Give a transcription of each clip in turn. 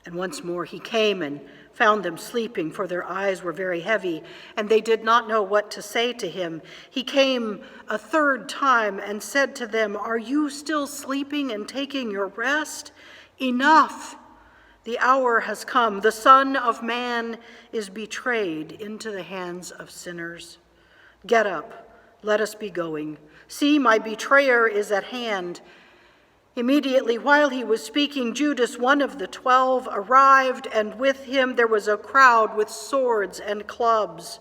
And once more he came and found them sleeping, for their eyes were very heavy, and they did not know what to say to him. He came a third time and said to them, "Are you still sleeping and taking your rest? Enough! The hour has come. The Son of Man is betrayed into the hands of sinners. Get up, let us be going. See, my betrayer is at hand." Immediately while he was speaking, Judas, one of the 12, arrived, and with him there was a crowd with swords and clubs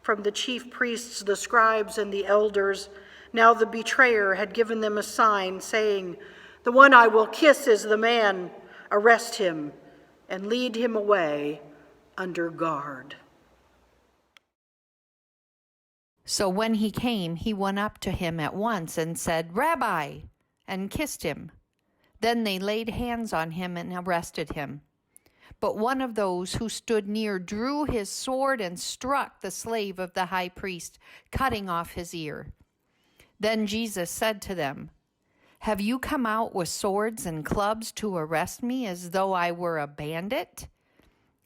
from the chief priests, the scribes, and the elders. Now the betrayer had given them a sign, saying, "The one I will kiss is the man. Arrest him and lead him away under guard." So when he came, he went up to him at once and said, "Rabbi," and kissed him. Then they laid hands on him and arrested him. But one of those who stood near drew his sword and struck the slave of the high priest, cutting off his ear. Then Jesus said to them, "Have you come out with swords and clubs to arrest me as though I were a bandit?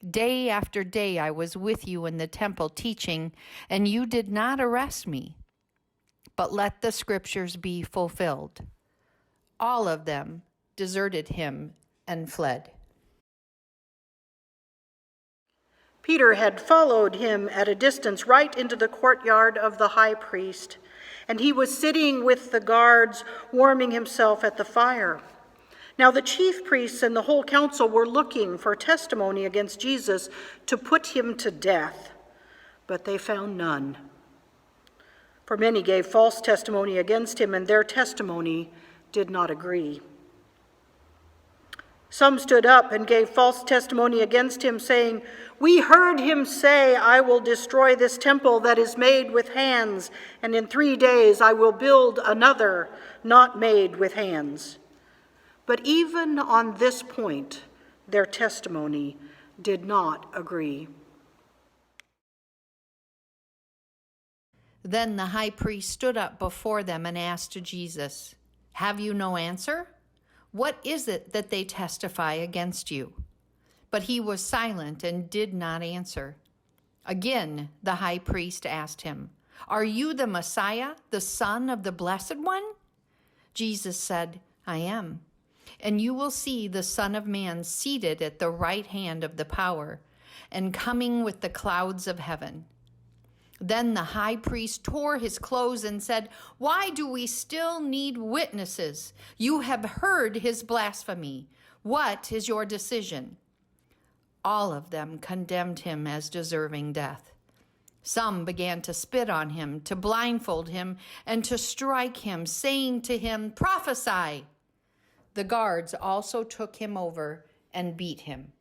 Day after day I was with you in the temple teaching, and you did not arrest me. But let the scriptures be fulfilled." All of them deserted him and fled. Peter had followed him at a distance right into the courtyard of the high priest, and he was sitting with the guards, warming himself at the fire. Now the chief priests and the whole council were looking for testimony against Jesus to put him to death, but they found none. For many gave false testimony against him, and their testimony did not agree. Some stood up and gave false testimony against him, saying, "We heard him say, 'I will destroy this temple that is made with hands, and in 3 days I will build another not made with hands.' But even on this point, their testimony did not agree." Then the high priest stood up before them and asked Jesus, "Have you no answer? What is it that they testify against you?" But he was silent and did not answer. Again, the high priest asked him, "Are you the Messiah, the Son of the Blessed One?" Jesus said, "I am. And you will see the Son of Man seated at the right hand of the power and coming with the clouds of heaven." Then the high priest tore his clothes and said, "Why do we still need witnesses? You have heard his blasphemy. What is your decision?" All of them condemned him as deserving death. Some began to spit on him, to blindfold him, and to strike him, saying to him, "Prophesy." The guards also took him over and beat him.